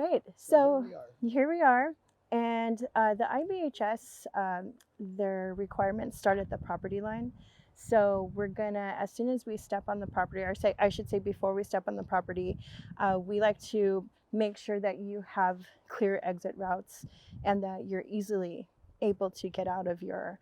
right. So here we are. And the IBHS, their requirements start at the property line. So we're gonna, as soon as we step on the property, or say, I should say before we step on the property, we like to make sure that you have clear exit routes and that you're easily able to get out of your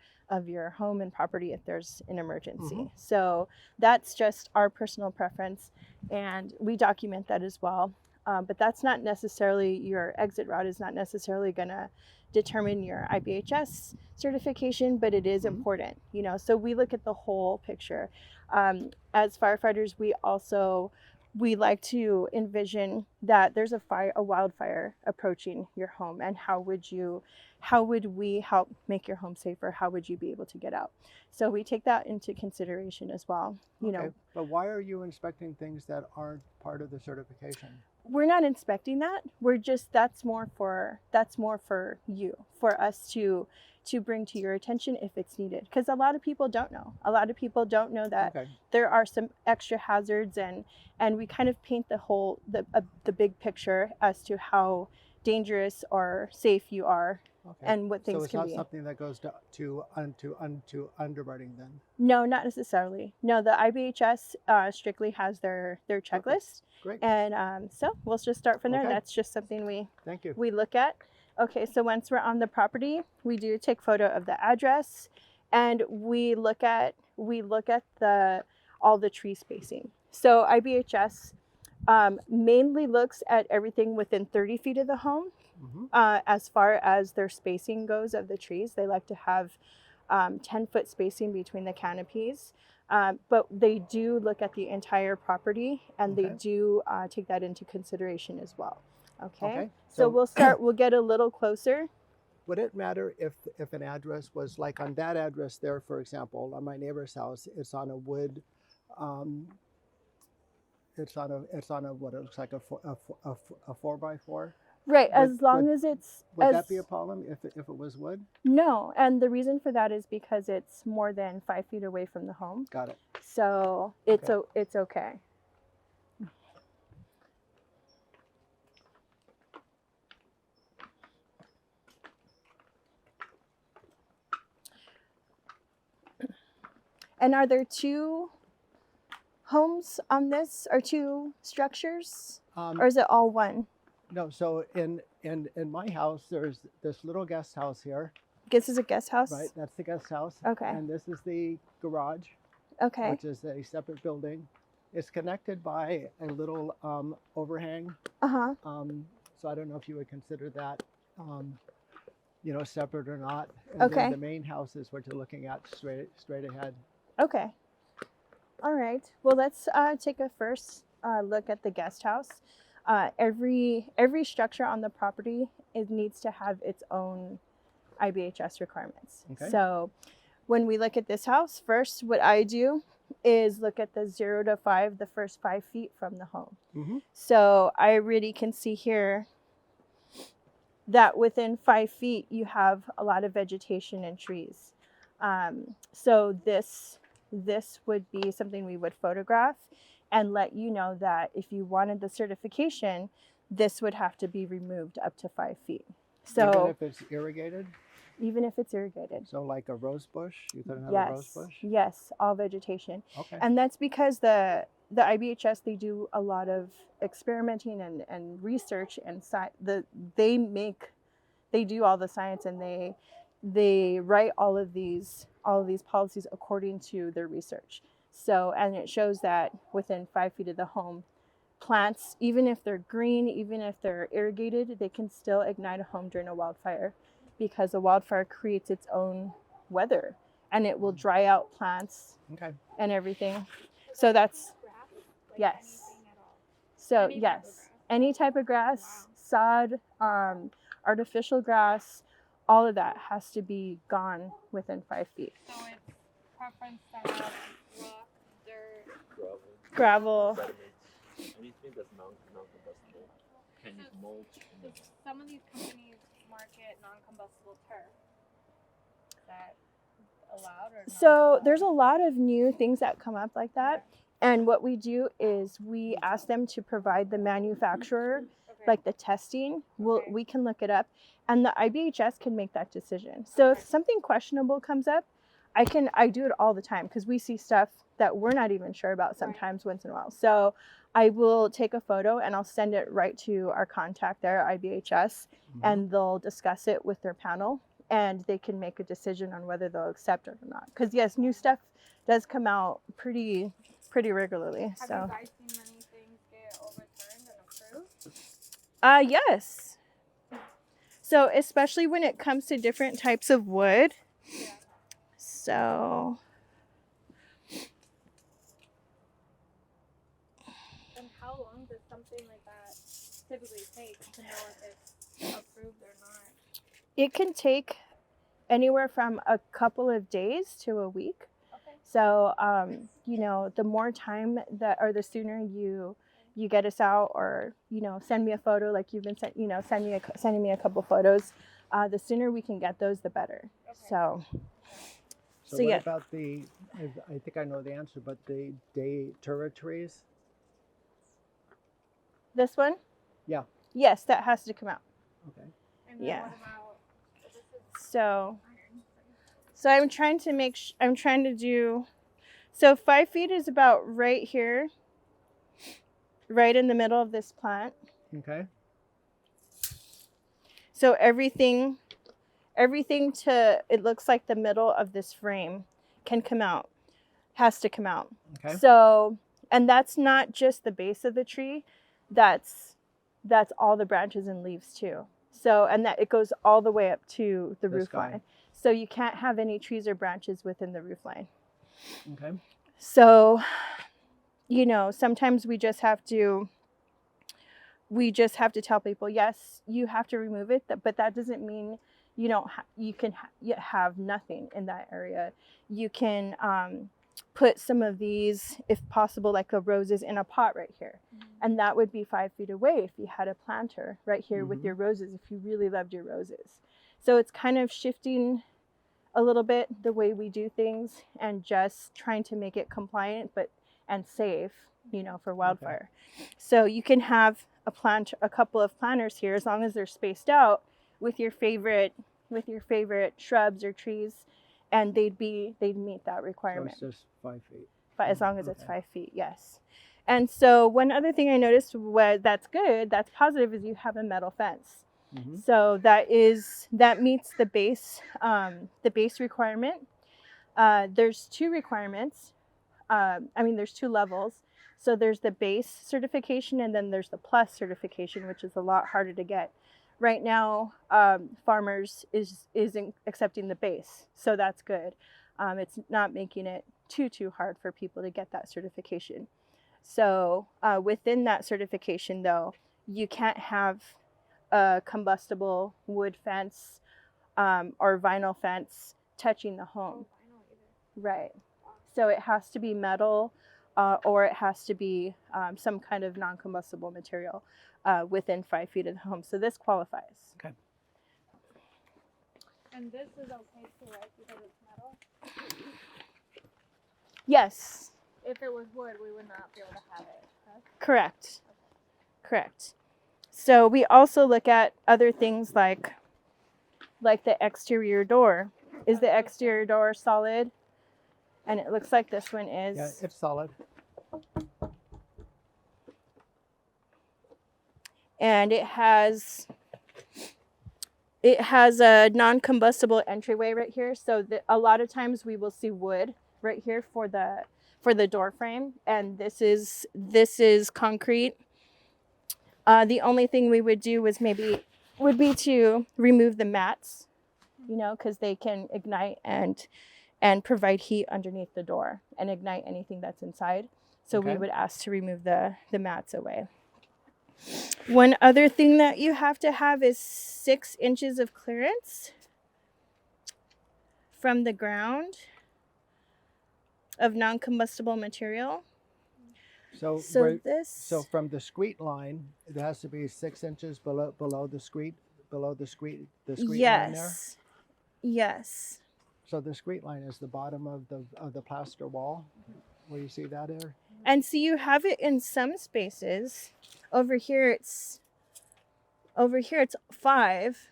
home and property if there's an emergency. Mm-hmm. So that's just our personal preference, and we document that as well. But that's not necessarily, your exit route is not necessarily going to determine your IBHS certification, but it is important, you know. So we look at the whole picture. As firefighters, we like to envision that there's a wildfire approaching your home, and how would we help make your home safer? How would you be able to get out? So we take that into consideration as well. You know, but why are you inspecting things that aren't part of the certification? We're not inspecting that. We're just, that's more for you, for us to bring to your attention if it's needed, because a lot of people don't know. That there are some extra hazards, and we kind of paint the big picture as to how dangerous or safe you are. And what things can be. So it's not something that goes to underwriting then? No, not necessarily. No, the IBHS strictly has their checklist. Great. And so we'll just start from there. That's just something we look at. Okay, so once we're on the property, we do take photo of the address, and we look at all the tree spacing. So IBHS mainly looks at everything within 30 feet of the home. As far as their spacing goes of the trees, they like to have 10-foot spacing between the canopies, but they do look at the entire property, and they do take that into consideration as well. Okay. So we'll get a little closer. Would it matter if an address was like on that address there, for example, on my neighbor's house, it's on a wood, it's on a what it looks like a 4x4? Right, as long as it's... Would that be a problem if it was wood? No, and the reason for that is because it's more than 5 feet away from the home. Got it. So it's okay. And are there two homes on this, or two structures, or is it all one? No, so in my house, there's this little guest house here. This is a guest house? Right, that's the guest house. Okay. And this is the garage. Okay. Which is a separate building. It's connected by a little overhang. Uh-huh. So I don't know if you would consider that, separate or not. And okay. Then the main house is what you're looking at straight ahead. Okay. All right. Well, let's take a first look at the guest house. Every structure on the property, it needs to have its own IBHS requirements. Okay. So when we look at this house, first what I do is look at the 0 to 5, the first 5 feet from the home. Mm-hmm. So I really can see here that within 5 feet you have a lot of vegetation and trees. So this would be something we would photograph and let you know that if you wanted the certification, this would have to be removed up to 5 feet. So even if it's irrigated? Even if it's irrigated. So like a rose bush? You couldn't have a rose bush? Yes, all vegetation. Okay. And that's because the IBHS, they do a lot of experimenting and research, and they do all the science, and they write all of these policies according to their research. So, and it shows that within 5 feet of the home, plants, even if they're green, even if they're irrigated, they can still ignite a home during a wildfire, because a wildfire creates its own weather, and it will dry out plants and everything. So that's, yes. So yes, any type of grass, sod, artificial grass, all of that has to be gone within 5 feet. So it's preference to have rock, dirt, gravel. Anything that's non-combustible can use mulch. So some of these companies market non-combustible turf. Is that allowed or not? So there's a lot of new things that come up like that. And what we do is we ask them to provide the manufacturer like the testing, Okay. we can look it up, and the IBHS can make that decision. So if something questionable comes up, I do it all the time because we see stuff that we're not even sure about sometimes once in a while. So I will take a photo and I'll send it right to our contact there, IBHS, and they'll discuss it with their panel, and they can make a decision on whether they'll accept it or not. Because yes, new stuff does come out pretty regularly. Have So you guys seen many things get overturned and approved? yes. So especially when it comes to different types of wood. Yeah. So And how long does something like that typically take to know if it's approved or not? it can take anywhere from a couple of days to a week. Okay. So, you know, the more time that, or the sooner you get us out, or, you know, send me a photo like you've been sending me a couple photos, the sooner we can get those, the better. Okay. So So what yeah. about I think I know the answer, but the datura trees? This one? Yeah. Yes, that has to come out. And Okay. then Yeah. what about this is So iron? I'm trying to I'm trying to do, so 5 feet is about right here, right in the middle of this plant. Okay. So everything to, it looks like the middle of this frame can come out, has to come out. Okay. So, and that's not just the base of the tree, that's all the branches and leaves too. So, and that it goes all the way up to the This roof guy. line. So you can't have any trees or branches within the roof line. Okay. So, you know, sometimes we just have to tell people, yes, you have to remove it, but that doesn't mean you don't you can have nothing in that area. You can put some of these, if possible, like the roses in a pot right here. And that would be 5 feet away if you had a planter right here with your roses, if you really loved your roses. So it's kind of shifting a little bit the way we do things and just trying to make it compliant and safe, you know, for wildfire. Okay. So you can have a couple of planters here, as long as they're spaced out with your favorite shrubs or trees, and they'd meet that requirement. So it's just 5 feet. As long as it's 5 feet, yes. And so one other thing I noticed that's positive, is you have a metal fence. So that meets the base requirement. There's 2 requirements. There's 2 levels. So there's the base certification, and then there's the plus certification, which is a lot harder to get. Right now, Farmers is accepting the base, so that's good. It's not making it too hard for people to get that certification. So within that certification, though, you can't have a combustible wood fence or vinyl fence touching the home. Right. So it has to be metal, or it has to be some kind of non-combustible material within 5 feet of the home. So this qualifies. Okay. And this is okay too, right? Because it's metal. Yes. If it was wood, we would not be able to have it. Correct. Correct. So we also look at other things like the exterior door. Is the exterior door solid? And it looks like this one is. Yeah, it's solid. And it has a non-combustible entryway right here. So a lot of times we will see wood right here for the door frame, and this is concrete. The only thing we would do would be to remove the mats, you know, because they can ignite and provide heat underneath the door and ignite anything that's inside. So we would ask to remove the mats away. One other thing that you have to have is 6 inches of clearance from the ground of non-combustible material. So from the screed line, it has to be 6 inches below the screed line there. Yes. So the screed line is the bottom of the plaster wall, where you see that there. And so you have it in some spaces. Over here, it's over here it's 5.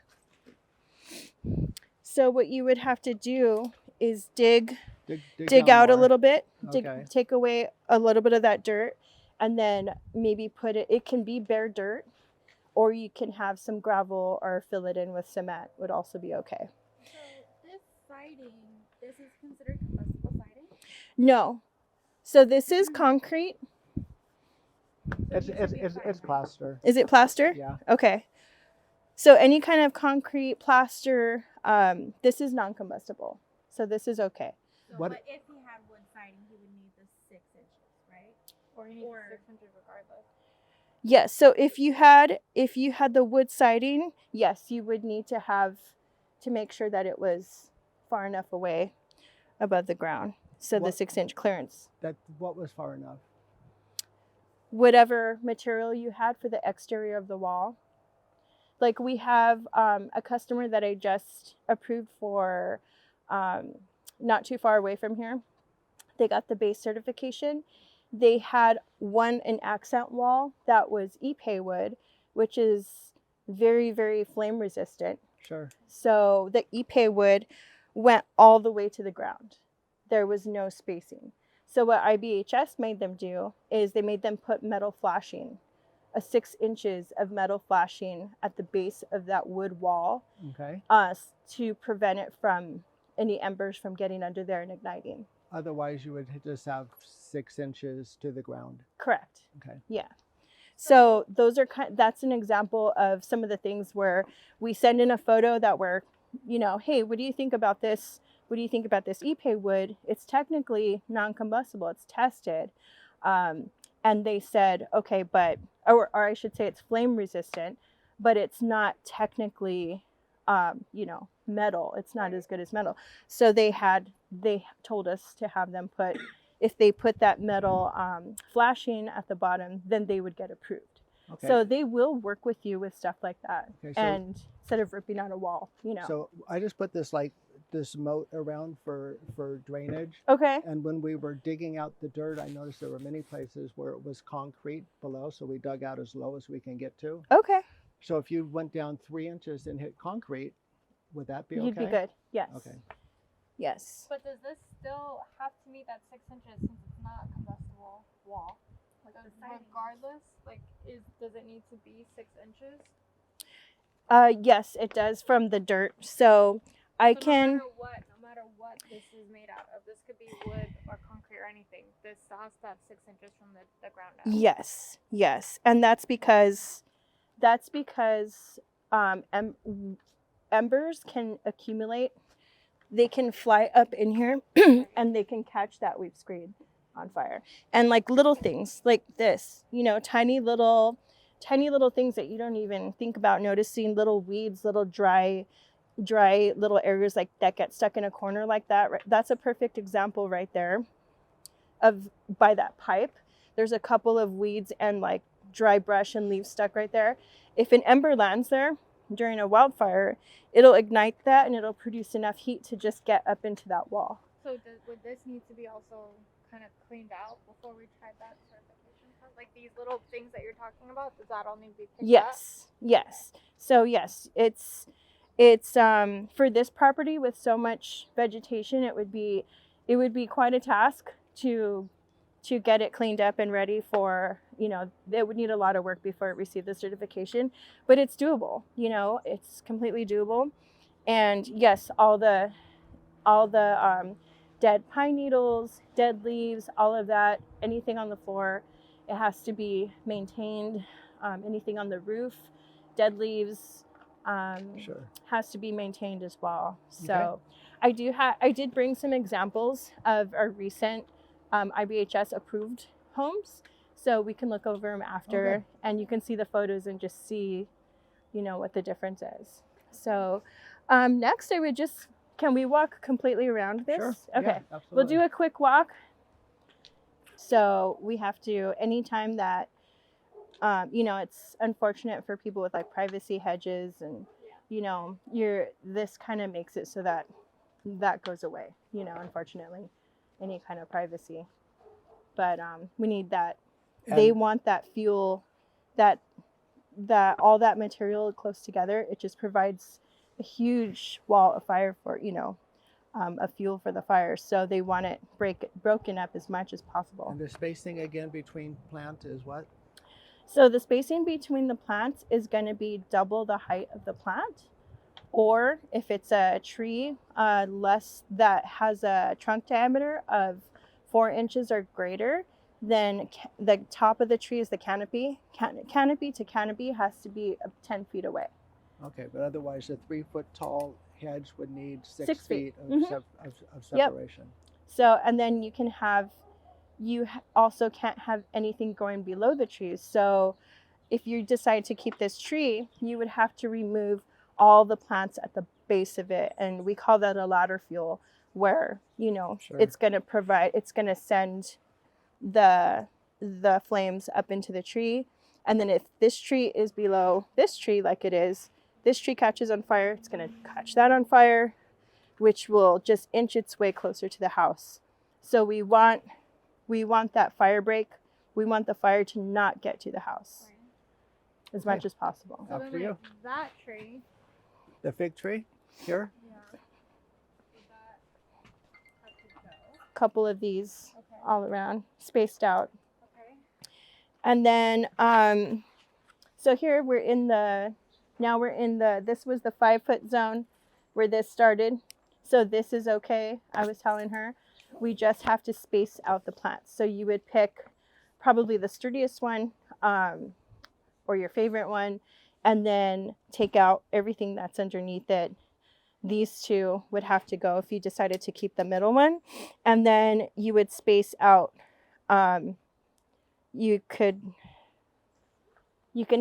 So what you would have to do is dig out a little bit, take away a little bit of that dirt, and then maybe put it can be bare dirt, or you can have some gravel or fill it in with cement would also be okay. So this siding, this is considered combustible siding? No. So this is concrete. It's plaster. Is it plaster? Yeah. Okay. So any kind of concrete, plaster, this is non-combustible. So this is okay. So, but if he had wood siding, he would need the 6 inches, right? Or he needs 600 regardless. Yes. So if you had the wood siding, yes, you would need to make sure that it was far enough away above the ground. So the 6-inch clearance. What was far enough? Whatever material you had for the exterior of the wall. Like we have a customer that I just approved for not too far away from here. They got the base certification. They had an accent wall that was epay wood, which is very, very flame resistant. Sure. So the epay wood went all the way to the ground. There was no spacing. So what IBHS made them do is they made them put metal flashing, 6 inches of metal flashing at the base of that wood wall, to prevent it from any embers from getting under there and igniting. Otherwise, you would just have 6 inches to the ground. Correct. Okay. Yeah. So that's an example of some of the things where we send in a photo that we're, hey, what do you think about this? What do you think about this epay wood? It's technically non-combustible. It's tested. And they said, okay, but, or I should say it's flame resistant, but it's not technically, metal. It's not as good as metal. So they told us to have them if they put that metal flashing at the bottom, then they would get approved. Okay. So they will work with you with stuff like that. Okay, so, and instead of ripping out a wall, So I just put this moat around for drainage. Okay. And when we were digging out the dirt, I noticed there were many places where it was concrete below, so we dug out as low as we can get to. Okay. So if you went down 3 inches and hit concrete, would that be okay? You'd be good. Yes. Okay. Yes. But does this still have to meet that 6 inches since it's not a combustible wall? Regardless, does it need to be 6 inches? Yes, it does from the dirt. So no matter what this is made out of, this could be wood or concrete or anything. This has to have 6 inches from the ground up. Yes, and that's because embers can accumulate. They can fly up in here, and they can catch that we've screened on fire. And little things like this, tiny little things that you don't even think about noticing, little weeds, little dry little areas that get stuck in a corner like that. That's a perfect example right there by that pipe. There's a couple of weeds and dry brush and leaves stuck right there. If an ember lands there during a wildfire, it'll ignite that and it'll produce enough heat to just get up into that wall. So would this need to be also kind of cleaned out before we tried that certification test? Like these little things that you're talking about, does that all need to be picked up? Yes. So yes, it's for this property with so much vegetation, it would be quite a task to get it cleaned up and ready for, it would need a lot of work before it received the certification, but it's doable. It's completely doable. And yes, all the dead pine needles, dead leaves, all of that, anything on the floor, it has to be maintained. Anything on the roof, dead leaves, has to be maintained as well. So okay. I did bring some examples of our recent IBHS approved homes, so we can look over them after, and you can see the photos and just see, what the difference is. So next can we walk completely around this? Sure. Okay, yeah, we'll do a quick walk. So we have to, anytime that, it's unfortunate for people with privacy hedges and, this kind of makes it so that goes away, unfortunately, any kind of privacy. But we need that. They want that fuel, that all that material close together, it just provides a huge wall of fire for, a fuel for the fire. So they want it broken up as much as possible. And the spacing again between plant is what? So the spacing between the plants is going to be double the height of the plant. Or if it's a tree less that has a trunk diameter of 4 inches or greater, then the top of the tree is the canopy. Canopy to canopy has to be 10 feet away. Okay, but otherwise a 3-foot tall hedge would need 6 feet of, Mm-hmm. of separation. Yep. So, and then you also can't have anything growing below the trees. So if you decide to keep this tree, you would have to remove all the plants at the base of it. And we call that a ladder fuel, where, Sure. it's going to send the flames up into the tree. And then if this tree is below this tree, like it is, this tree catches on fire, it's going to catch that on fire, which will just inch its way closer to the house. So we want that fire break. We want the fire to not get to the house as much as possible. So After then, you. like, that tree. The fig tree here? Yeah. Would that have to go? Couple of these Okay. all around, spaced out. Okay. And then, so here we're in the, this was the 5-foot zone where this started. So this is okay, I was telling her. We just have to space out the plants. So you would pick probably the sturdiest one, or your favorite one, and then take out everything that's underneath it. These two would have to go if you decided to keep the middle one. And then you would space out, you can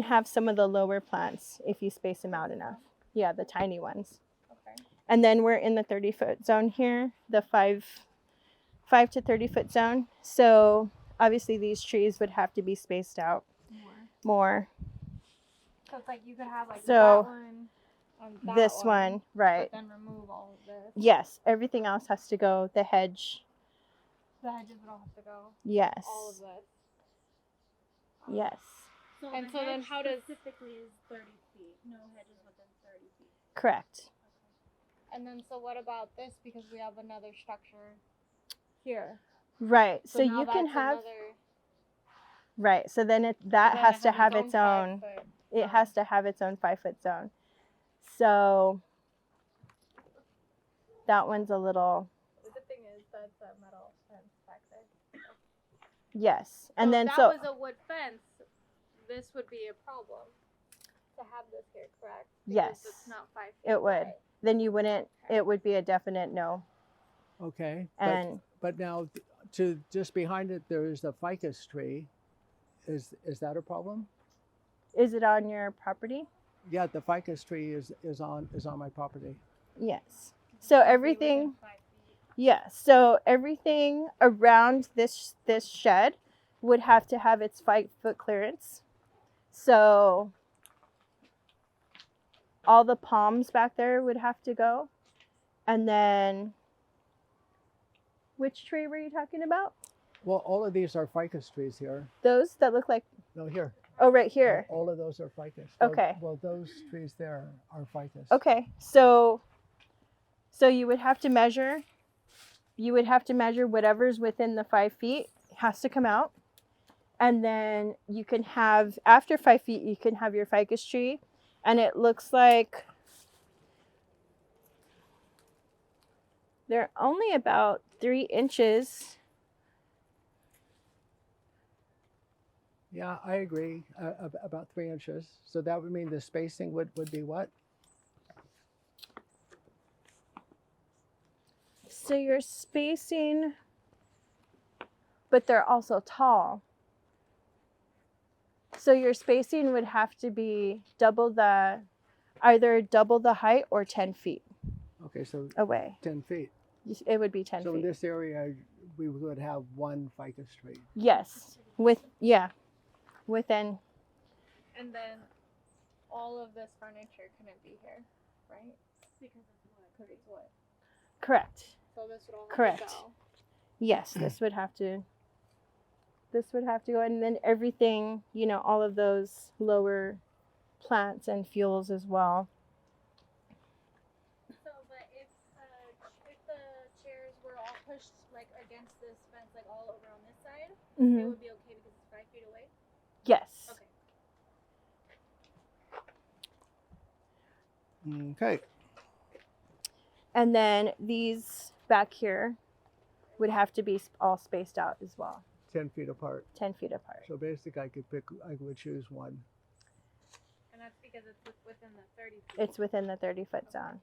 have some of the lower plants if you space them out enough. Yeah, the tiny ones. Okay. And then we're in the 30-foot zone here, the 5 to 30-foot zone. So obviously these trees would have to be spaced out more. So it's like you could have like So, that one and that this one, right. But then remove all of this. Yes, everything else has to go. The hedge, The hedges would all have to go. yes. All of this. Yes, So And the so then hedge how does- specifically is 30 feet. No hedges within 30 feet. correct. And then so what about this? Because we have another structure here. Right. So now you can that's have, another- right. So then that then has it to have its 5 own, foot. it has to have its own 5-foot zone. So that one's a little, The good thing is that's a metal fence back there. yes. And So then if so, that was a wood fence, this would be a problem to have this here, correct? Because Yes. It's not 5 feet. it would. away. Then you wouldn't, it would be a definite no. Okay. And But now to just behind it there is a ficus tree. Is that a problem? is it on your property? Yeah, the ficus tree is on my property. Yes. So everything, Within 5 feet. yeah. So everything around this shed would have to have its 5-foot clearance. So all the palms back there would have to go. And then, which tree were you talking about? Well, all of these are ficus trees here. Those that look like, No, here. oh, right here. All of those are ficus. Okay. Well, those trees there are ficus. Okay, so you would have to measure. You would have to measure whatever's within the 5 feet has to come out, and then you can have after 5 feet you can have your ficus tree, and it looks like they're only about 3 inches. Yeah, I agree. About 3 inches. So that would mean the spacing would be what? So you're spacing, but they're also tall. So your spacing would have to be either double the height or 10 feet Okay, so away. 10 feet. It would be 10 So in feet. this area, we would have one ficus tree. Yes, within, And then all of this furniture couldn't be here, right? Because it's wood. Because it's wood. correct. So this would all have Correct. to go. Yes, this would have to go, and then everything, all of those lower plants and fuels as well. So, but if the chairs were all pushed like against this fence, like all over on this side, it would be okay because it's 5 feet away? Yes. Okay. Okay. And then these back here would have to be all spaced out as well, 10 feet apart. 10 feet apart. So basically, I would choose one. And that's because it's within the 30 feet. It's within the 30-foot zone.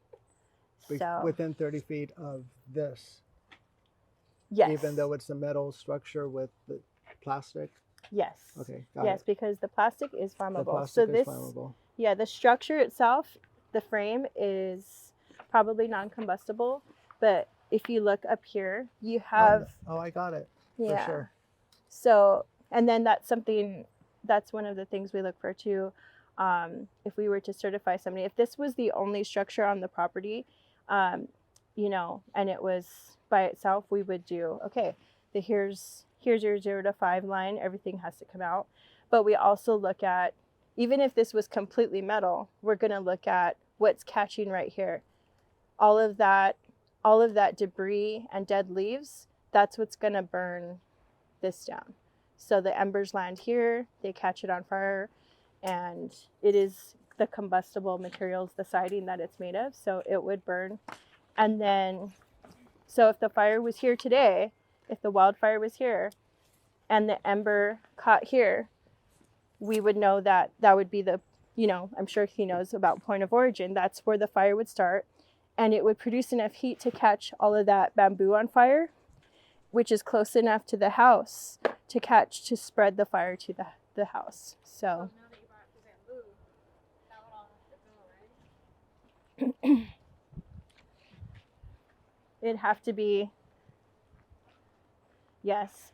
So Within 30 feet of this. yes. Even though it's a metal structure with the plastic. Yes. Okay, got yes, it. because the plastic is flammable. The plastic so is this, flammable. yeah, the structure itself, the frame is probably non-combustible, but if you look up here, you have Oh, I got it. yeah. For sure. So, and then that's one of the things we look for too. If we were to certify somebody, if this was the only structure on the property, you know, and it was by itself, we would do, okay, here's your 0 to 5 line, everything has to come out. But we also look at, even if this was completely metal, we're gonna look at what's catching right here. All of that debris and dead leaves, that's what's gonna burn this down. So the embers land here, they catch it on fire, and it is the combustible materials, the siding that it's made of, so it would burn. And then, so if the fire was here today, if the wildfire was here and the ember caught here, we would know that that would be the, you know, I'm sure he knows about point of origin. That's where the fire would start, and it would produce enough heat to catch all of that bamboo on fire, which is close enough to the house to spread the fire to the house. So Now that you brought up the bamboo, that would all have to go, right? it'd have to be, yes.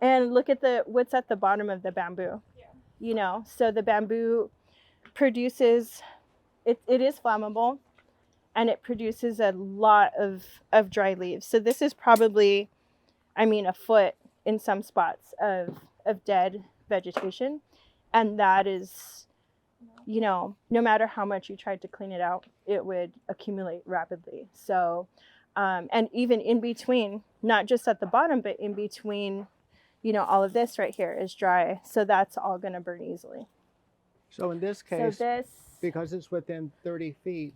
And look at what's at the bottom of the bamboo. Yeah. You know, so the bamboo produces, it is flammable, and it produces a lot of dry leaves. So this is probably, I mean, a foot in some spots of dead vegetation. And that is, you know, no matter how much you tried to clean it out, it would accumulate rapidly. So, and even in between, not just at the bottom, but in between, you know, all of this right here is dry. So that's all going to burn easily. So in this case, So because it's within 30 feet,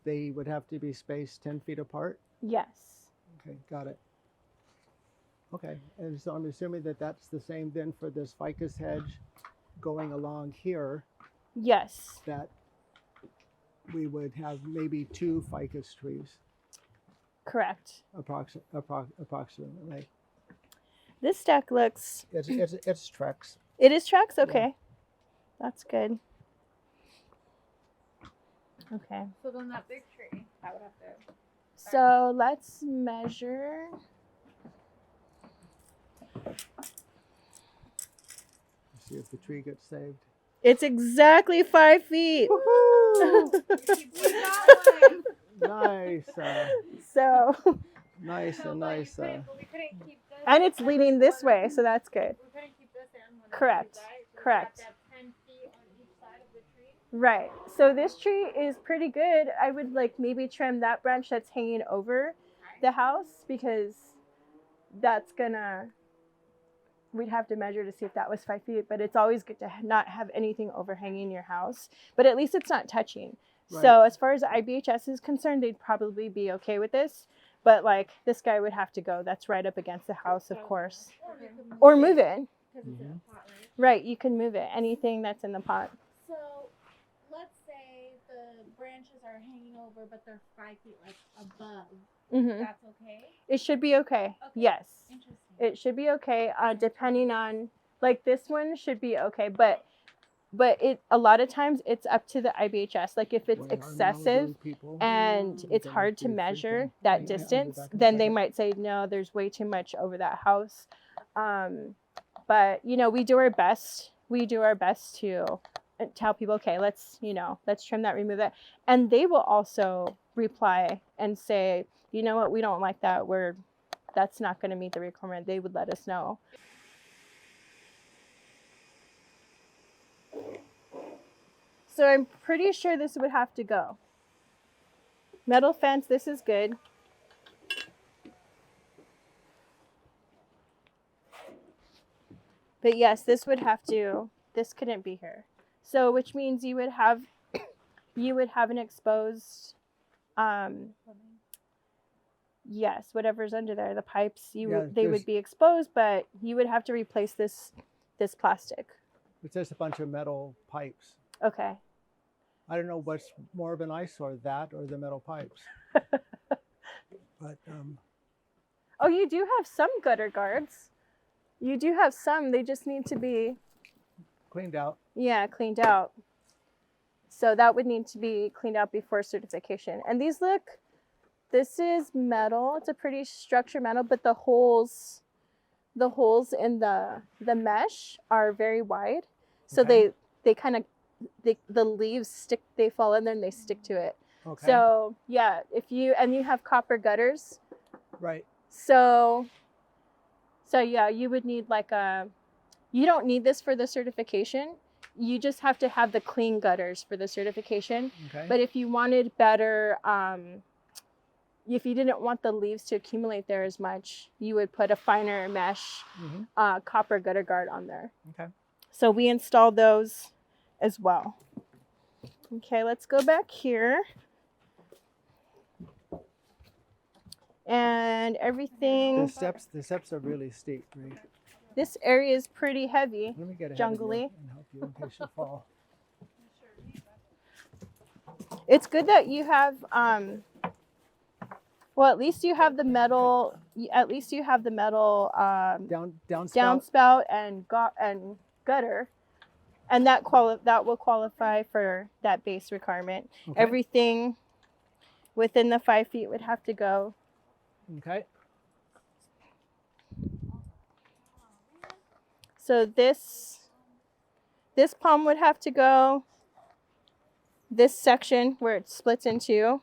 they would have to be spaced 10 feet apart? yes. Okay, got it. Okay, and so I'm assuming that that's the same then for this ficus hedge going along here, Yes. that we would have maybe 2 ficus trees, Correct. approximately. This deck looks, It's Trex. it is tracks? Okay. That's good. Okay. So then that big tree, that would have to. So let's measure. See if the tree gets saved. It's exactly 5 feet. Woohoo! We got one. Nice. So, Nice. No, but we couldn't keep this. and it's leaning this way, so that's good. We couldn't keep this in when Correct. it was, right? So Correct. We have to have 10 feet on each side of the tree. Right. So this tree is pretty good. I would like maybe trim that branch that's hanging over the house, because that's gonna, we'd have to measure to see if that was 5 feet, but it's always good to not have anything overhanging your house, but at least it's not touching. Right. So as far as IBHS is concerned, they'd probably be okay with this, but like this guy would have to go. That's right up against the house, of course. Or move it. Because it's in a pot, right? Right, you can move it. Anything that's in the pot. So, let's say the branches are hanging over, but they're 5 feet like above. Mm-hmm. That's okay? It should be okay. Okay. Yes. Interesting. It should be okay, depending on, like this one should be okay, but it, a lot of times it's up to the IBHS. Like if it's excessive and it's hard to measure that distance, then they might say, no, there's way too much over that house. But you know, we do our best to tell people, okay, let's trim that, remove that. And they will also reply and say, you know what, we don't like that. That's not going to meet the requirement. They would let us know. So I'm pretty sure this would have to go. Metal fence, this is good. But yes, this would have to, this couldn't be here. So which means you would have an exposed, yes, whatever's under there, the pipes, they would be exposed, but you would have to replace this plastic. It's just a bunch of metal pipes. Okay. I don't know what's more of an eyesore, that or the metal pipes. But oh, you do have some gutter guards. You do have some. They just need to be cleaned out. Yeah, cleaned out. So that would need to be cleaned out before certification. And these look, this is metal. It's a pretty structured metal, but the holes in the mesh are very wide. So Okay. they kind of, the leaves stick, they fall in there and they stick to it. Okay. So yeah, you have copper gutters. Right. So yeah, you would need you don't need this for the certification. You just have to have the clean gutters for the certification. Okay. But if you wanted better, if you didn't want the leaves to accumulate there as much, you would put a finer mesh copper gutter guard on there. Okay. So we installed those as well. Okay, let's go back here. And everything. The steps are really steep, right? This area is pretty heavy, Let me get ahead jungly. of you and help you in case you fall. It's good that you have, well, at least you have the metal. At least you have the metal downspout and gutter, and that will qualify for that base requirement. Okay. Everything within the 5 feet would have to go. Okay. So this palm would have to go. This section where it splits in two.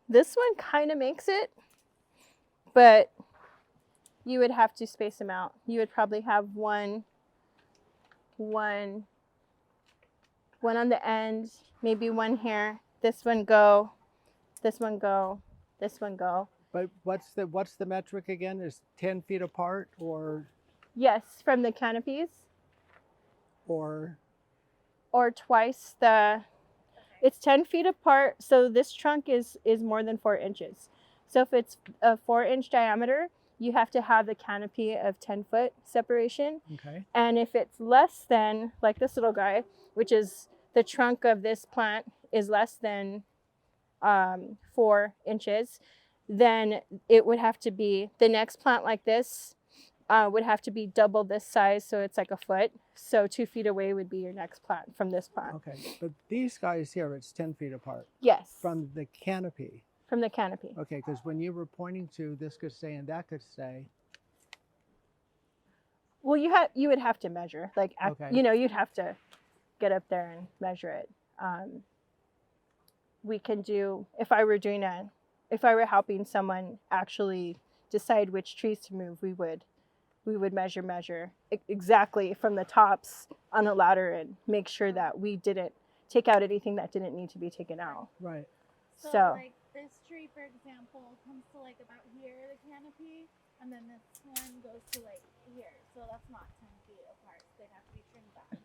This one kind of makes it, but you would have to space them out. You would probably have one on the end, maybe one here. This one go, this one go, this one go. But what's the metric again? Is 10 feet apart or? Yes, from the canopies. Or Twice the. It's 10 feet apart. So this trunk is more than 4 inches. So if it's a 4-inch diameter, you have to have the canopy of 10-foot separation. Okay. And if it's less than, like this little guy, which is the trunk of this plant is less than 4 inches, then it would have to be, the next plant like this would have to be double this size, so it's like a foot. So 2 feet away would be your next plant from this plant. Okay, but these guys here, it's 10 feet apart. Yes. From the canopy. From the canopy. Okay, because when you were pointing to this could stay and that could stay. Well, you would have to measure, like, Okay. You'd have to get up there and measure it. We can do, if I were helping someone actually decide which trees to move, we would measure exactly from the tops on a ladder and make sure that we didn't take out anything that didn't need to be taken out. Right. So like this tree, for example, comes to like about here, the canopy, and then this one goes to like here. So that's not 10 feet apart. They'd have to be trimmed back.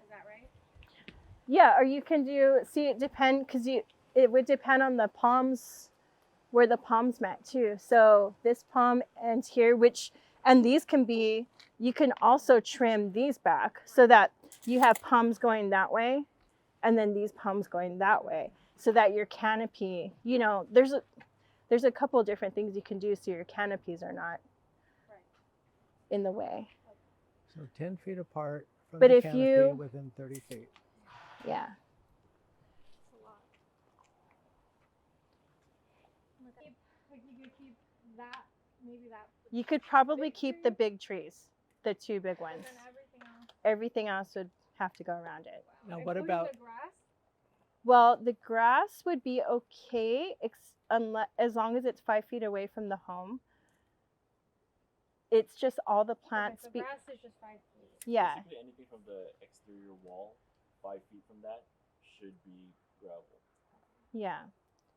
Is that right? yeah, or you can do, it would depend on the palms, where the palms met too. So this palm ends here, and these can be, you can also trim these back so that you have palms going that way and then these palms going that way, so that your canopy, there's a couple of different things you can do so your canopies are not in the way. So 10 feet apart from But the if canopy you- within 30 feet. Yeah. Like you could keep that, maybe that. You could probably keep the big trees, the 2 big ones. And then everything else. Everything else would have to go around it. Now what Including about, the grass? Well, the grass would be okay as long as it's 5 feet away from the home. It's just all the Okay, plants. so grass is just 5 feet. Yeah. Basically, anything from the exterior wall, 5 feet from that, should be gravel. Yeah.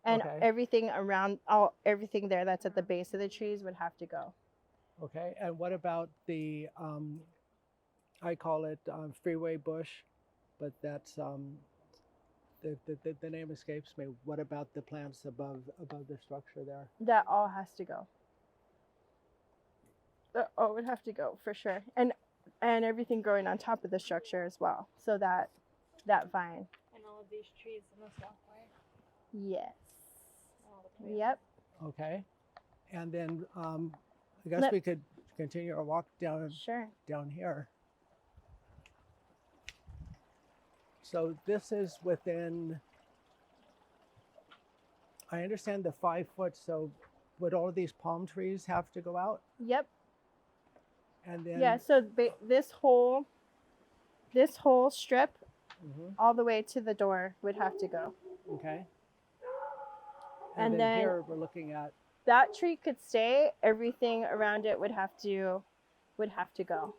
And Okay. everything around, everything there that's at the base of the trees would have to go. Okay, and what about the, I call it freeway bush, but that's, the name escapes me. What about the plants above the structure there? That all has to go. That all would have to go for sure. And everything growing on top of the structure as well. So that vine. And all of these trees in this walkway. Yes. All the way Yep. Okay, and then I guess we could continue our walk down here. So this is within, I understand the 5 foot, so would all of these palm trees have to go out? Yep. And then Yeah, so this whole strip Mhm. all the way to the door would have to go. Okay. And then then here we're looking at, that tree could stay, everything around it would have to go.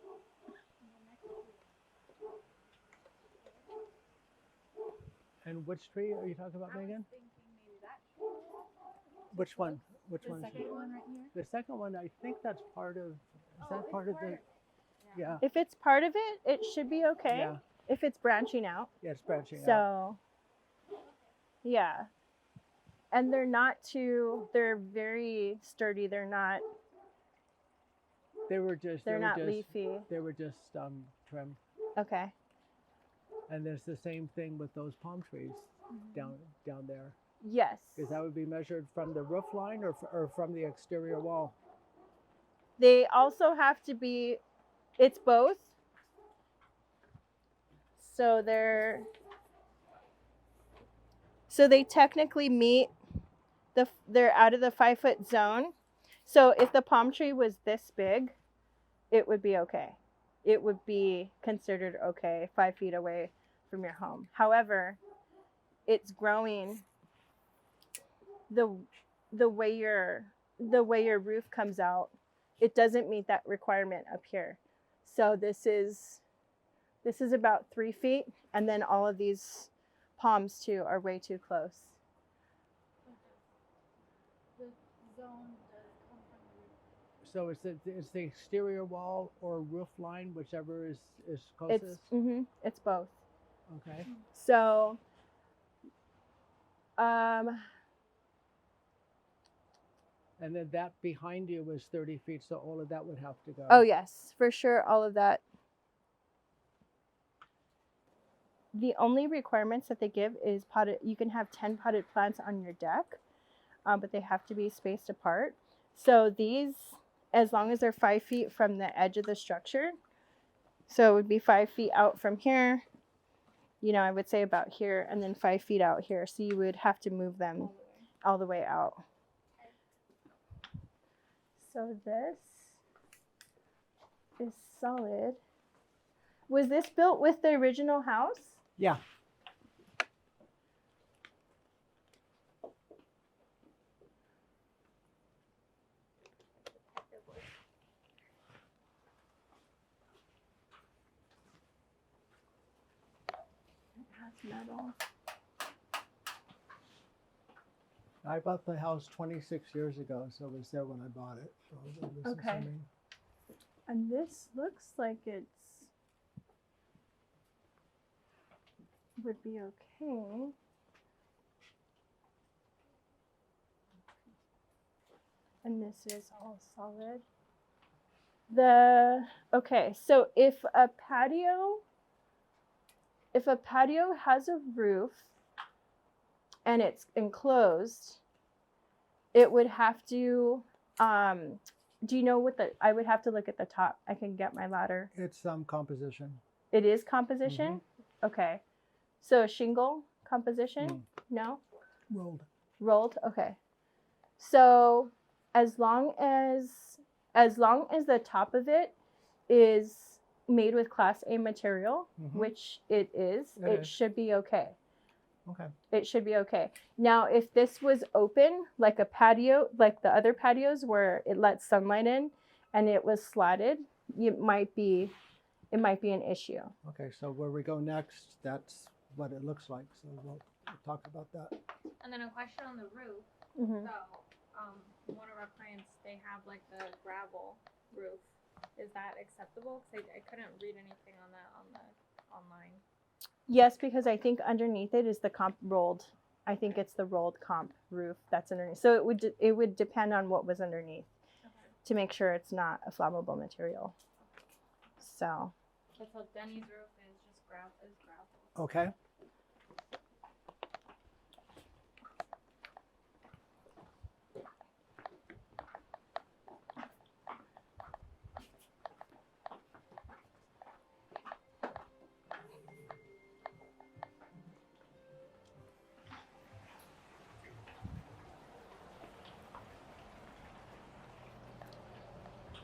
and which tree are you talking about, Megan? Thinking maybe that tree. Which one? Which The one? second one right here. The second one, I think that's part of, is that it's part of the, yeah, If it's part of it, it should be okay. yeah, If it's branching out. yeah, it's branching out. So yeah. And they're very sturdy. They're not They were just leafy. They were just trimmed. Okay. And there's the same thing with those palm trees down there. Yes. Because that would be measured from the roof line or from the exterior wall. They also have to be, it's both. So they technically meet they're out of the 5 foot zone. So if the palm tree was this big, it would be okay. It would be considered okay 5 feet away from your home. However, it's growing the way your roof comes out, it doesn't meet that requirement up here. So this is about 3 feet, and then all of these palms too are way too close. The zone does come from the roof. So it's the exterior wall or roof line, whichever is closest. It's both. Okay. So and then that behind you was 30 feet, so all of that would have to go. oh yes, for sure, all of that. The only requirements that they give is potted. You can have 10 potted plants on your deck, but they have to be spaced apart. So these, as long as they're 5 feet from the edge of the structure, so it would be 5 feet out from here, you know, I would say about here, and then 5 feet out here. So you would have to move them all the way out. So this is solid. Was this built with the original house? Yeah. It has metal. I bought the house 26 years ago, so it was there when I bought it. So it was Okay. assuming. And this looks like would be okay. And this is all solid. Okay, so if a patio has a roof and it's enclosed, it would have to, do you know what I would have to look at the top. I can get my ladder. It's composition. It is composition? Okay. So shingle composition? No? Rolled. Rolled? Okay. So as long as the top of it is made with Class A material, which it is, it should be okay. Okay. It should be okay. Now, if this was open, like a patio, like the other patios where it lets sunlight in, and it was slatted, it might be an issue. Okay, so where we go next, that's what it looks like. So we'll talk about that. And then a question on the roof. Mm-hmm. So, one of our clients, they have like the gravel roof. Is that acceptable? Because I couldn't read anything on that on the online. Yes, because I think underneath it is the comp rolled. I think it's the rolled comp roof that's underneath. So it would depend on what was underneath to make sure it's not a flammable material. So. So Denny's roof is just gravel. Okay.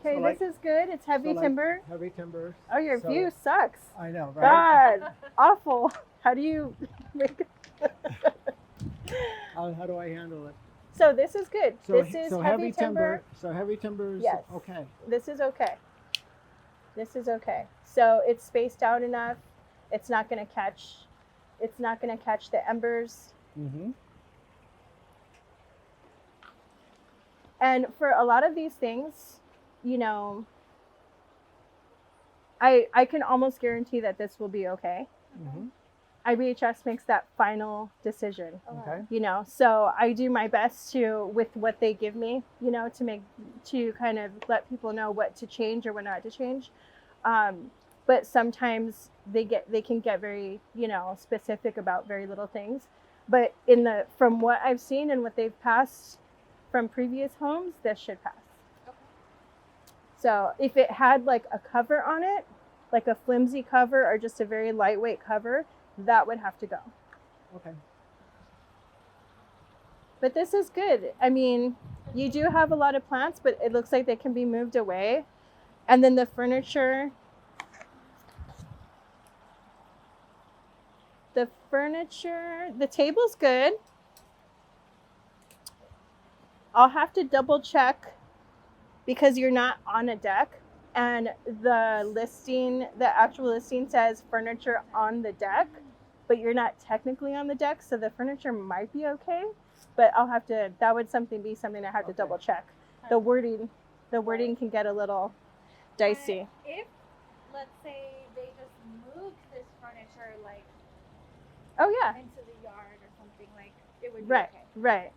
Okay, so this is good. It's heavy timber. Heavy timber. Oh, your so, view sucks. I know, right? God, awful. How do you make it? How do I handle it? So this is good. So, this is so heavy timber. So heavy timber is Yes. okay. This is okay. This is okay. So it's spaced out enough. It's not going to catch. It's not going to catch the embers. Mm-hmm. And for a lot of these things, you know, I can almost guarantee that this will be okay. Mm-hmm. IBHS makes that final decision. Okay. You know, so I do my best to, with what they give me, you know, to kind of let people know what to change or what not to change. But sometimes they can get very, you know, specific about very little things. But from what I've seen and what they've passed from previous homes, this should pass. Okay. So if it had like a cover on it, like a flimsy cover or just a very lightweight cover, that would have to go. Okay. But this is good. I mean, you do have a lot of plants, but it looks like they can be moved away. And then the furniture, the table's good. I'll have to double check because you're not on a deck, and the actual listing says furniture on the deck, but you're not technically on the deck, so the furniture might be okay, but that would be something I have to double check. The wording can get a little dicey. If, let's say, they just moved this furniture like Oh yeah, into the yard or something, like it would be right, okay. right.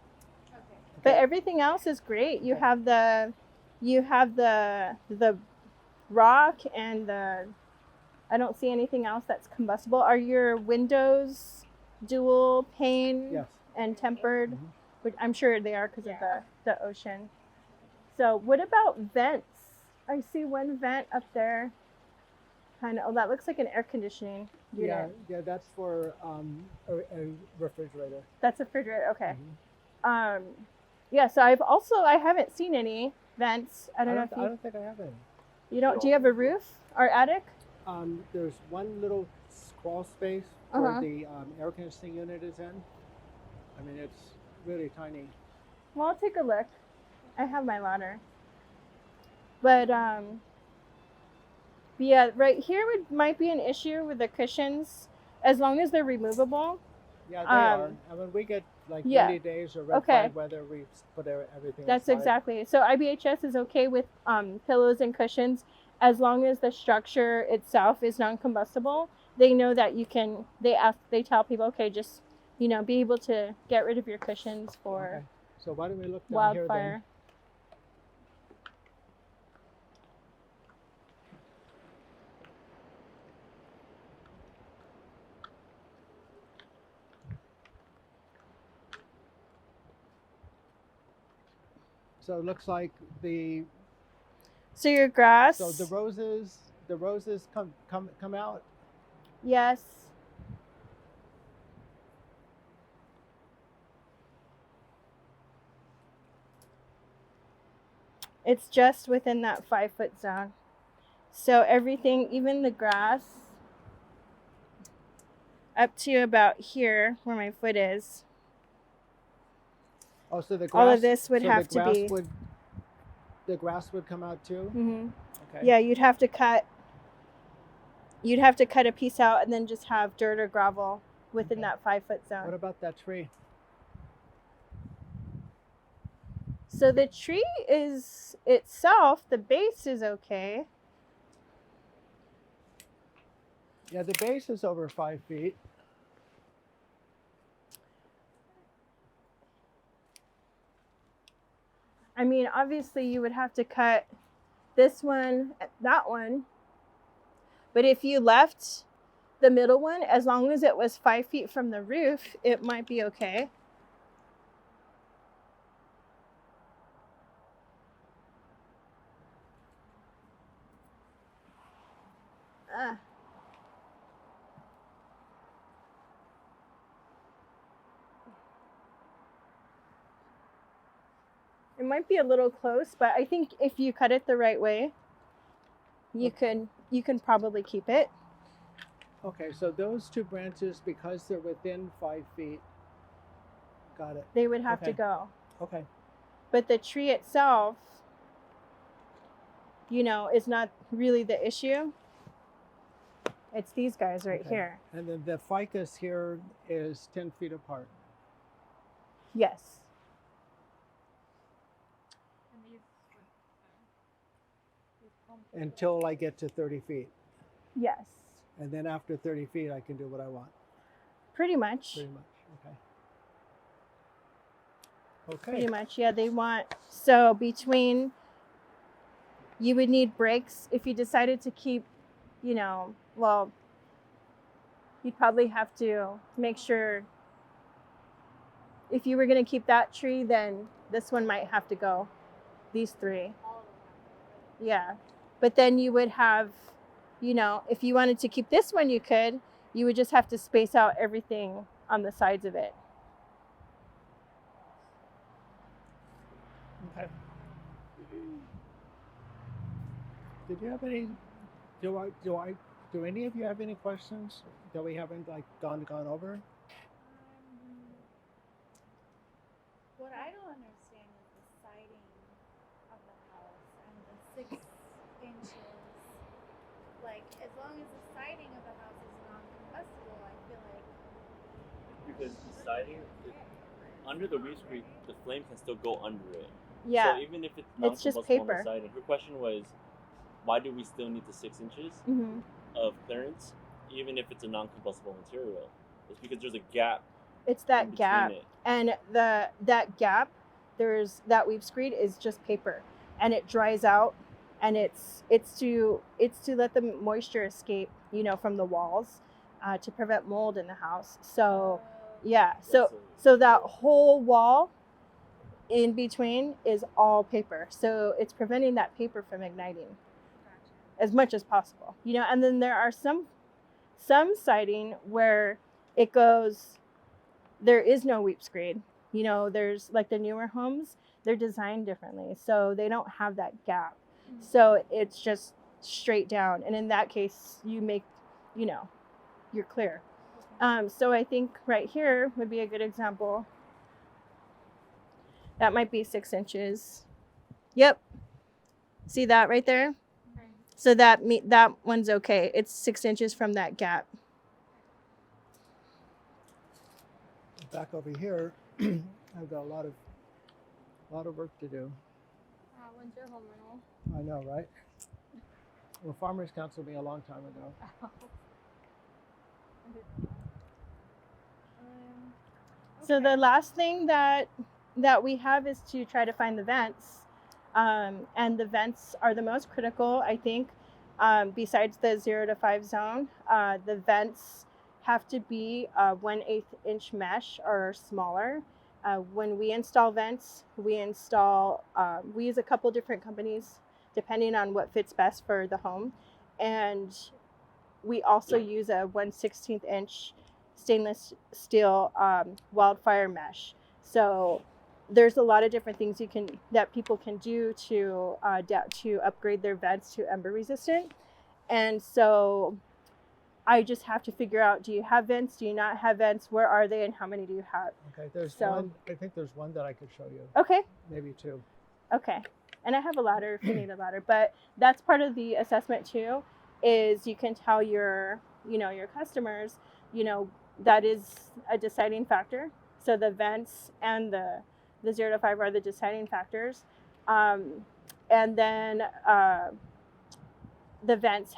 Okay. But everything else is great. You have the rock and I don't see anything else that's combustible. Are your windows dual pane Yes. and tempered? Mhm. Which I'm sure they are because of the ocean. So what about vents? I see one vent up there. That looks like an air conditioning unit. Yeah, that's for a refrigerator. That's a refrigerator. Okay. Mhm. Yeah. So I haven't seen any vents. I don't know if I don't think I have any. you don't. Do you have a roof or attic? There's one little crawl space Uh-huh. where the air conditioning unit is in. I mean, it's really tiny. Well, I'll take a look. I have my ladder. But yeah, right here might be an issue with the cushions, as long as they're removable. Yeah, they are. I mean, we get like rainy days or red flag weather. We put everything. That's aside. exactly. So IBHS is okay with pillows and cushions as long as the structure itself is non-combustible. They know that you can. They tell people, okay, just be able to get rid of your cushions for Okay. So why don't we look down here wildfire. then? So it looks like So your grass. so the roses come out. Yes. It's just within that 5-foot zone. So everything, even the grass, up to about here where my foot is. Oh, so the grass. All of this would so have the to grass be. the grass would come out too? Mm-hmm. Okay. Yeah, you'd have to cut a piece out and then just have dirt or gravel within that 5-foot zone. What about that tree? So the tree is itself, the base is okay. Yeah, the base is over 5 feet. I mean, obviously you would have to cut this one, that one. But if you left the middle one, as long as it was 5 feet from the roof, it might be okay. It might be a little close, but I think if you cut it the right way, you can probably keep it. Okay, so those 2 branches, because they're within 5 feet, got it. They would have to go. Okay. But the tree itself, is not really the issue. It's these guys right here. And then the ficus here is 10 feet apart. Yes. Until I get to 30 feet. Yes. And then after 30 feet, I can do what I want. Pretty much. Pretty much. Okay. Pretty much, yeah. They want, so between, you would need breaks if you decided to keep, well, you'd probably have to make sure, if you were going to keep that tree, then this one might have to go. These 3. Yeah. But then you would have, if you wanted to keep this one, you could. You would just have to space out everything on the sides of it. Okay. Did you have any? Do any of you have any questions that we haven't gone over? What I don't understand is the siding of the house and the 6 inches. Like, as long as the siding of the house is non-combustible, I feel like. Because the siding, under the reef screed, the flame can still go under it. Yeah. So even if it's It's just non-combustible on paper. the siding, her question was, why do we still need the 6 inches Mm-hmm. of clearance, even if it's a non-combustible material? It's because there's a gap. It's that gap. And that gap, that weave screed is just paper, and it dries out, and it's to let the moisture escape, from the walls, to prevent mold in the house. So yeah, so that whole wall in between is all paper. So it's preventing that paper from igniting as much as possible. And then there are some siding where it goes, there is no weep screed. There's like the newer homes, they're designed differently. So they don't have that gap. Mm-hmm. So it's just straight down. And in that case, you make, you're clear. So I think right here would be a good example. That might be 6 inches. Yep. See that right there? Okay. So that one's okay. It's 6 inches from that gap. Back over here, I've got a lot of work to do. When's your home rental? I know, right? Well, Farmers counseled me a long time ago. So the last thing that we have is to try to find the vents. And the vents are the most critical, I think, besides the 0 to 5 zone. The vents have to be 1/8 inch mesh or smaller. When we install vents, we use a couple different companies depending on what fits best for the home. And we also use a 1/16 inch stainless steel wildfire mesh. So there's a lot of different things that people can do to upgrade their vents to ember resistant. And so I just have to figure out, do you have vents? Do you not have vents? Where are they and how many do you have? Okay, there's one. I think there's one that I could show you. Okay. Maybe 2. Okay. And I have a ladder if you need a ladder, but that's part of the assessment too, is you can tell your, your customers, that is a deciding factor. So the vents and the 0 to 5 are the deciding factors. And then the vents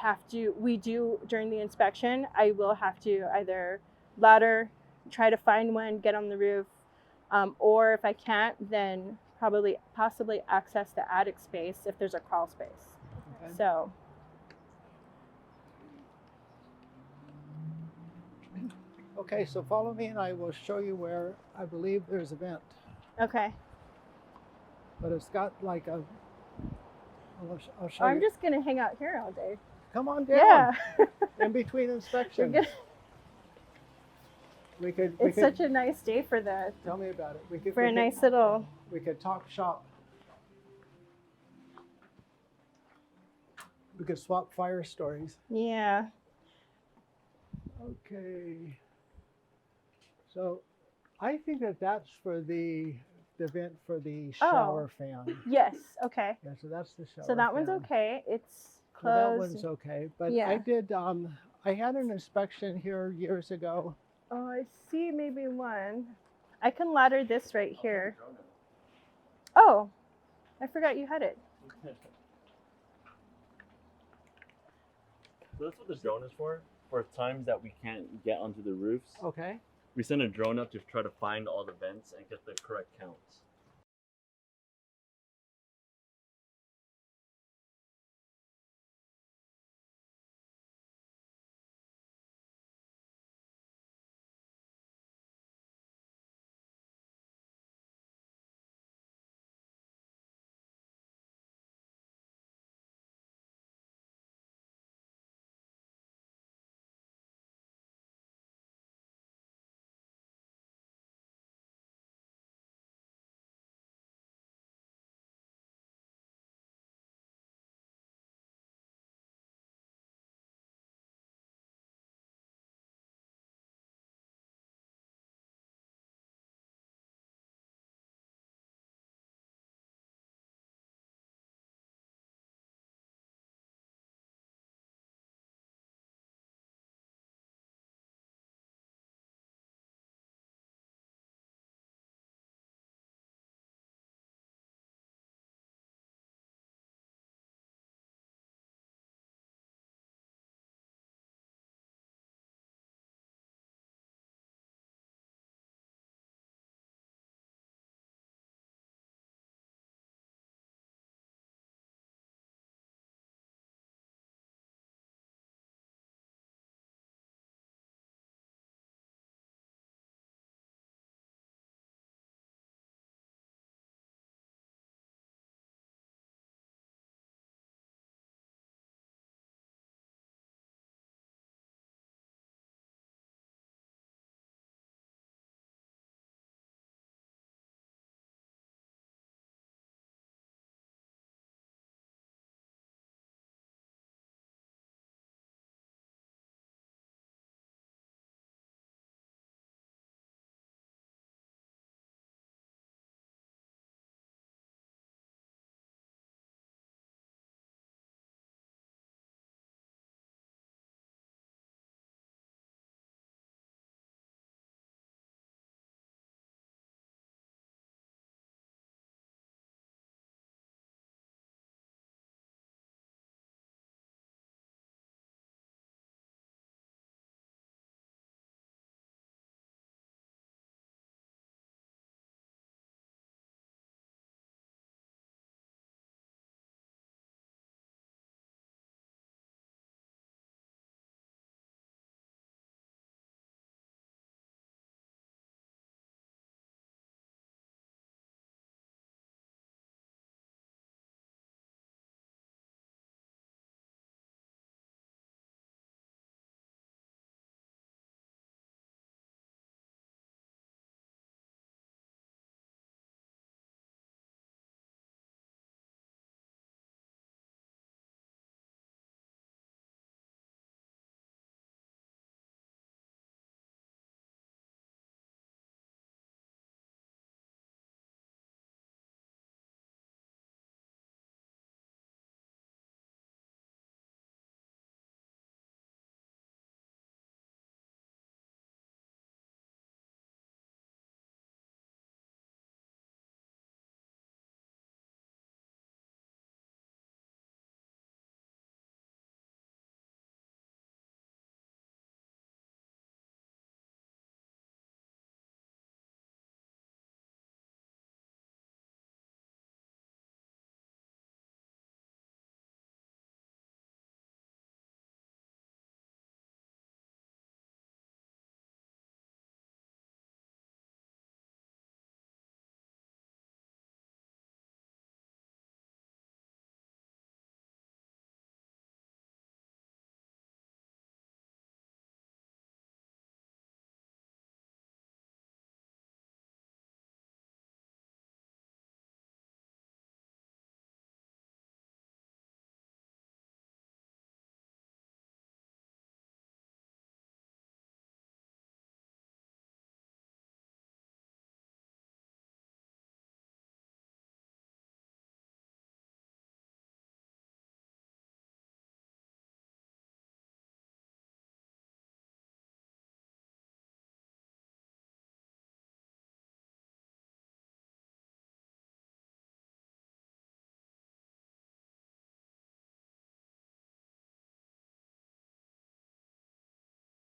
we do during the inspection, I will have to either ladder, try to find one, get on the roof, or if I can't, then possibly access the attic space if there's a crawl space. Okay. So. Okay, so follow me and I will show you where I believe there's a vent. Okay. But it's got like a, I'll show you. I'm just going to hang out here all day. Come on down. Yeah. In between inspections. It's such a nice day for that. Tell me about it. We could talk shop. We could swap fire stories. Yeah. Okay. So I think that's for the vent for the shower fan. Yes. Okay. Yeah, so that's the shower. So that fan. one's okay. It's closed. So that one's okay. But yeah. I had an inspection here years ago. Oh, I see maybe one. I can ladder this right here. Oh, I forgot you had it. So that's what the drone is for times that we can't get onto the roofs. Okay. We send a drone up to try to find all the vents and get the correct counts.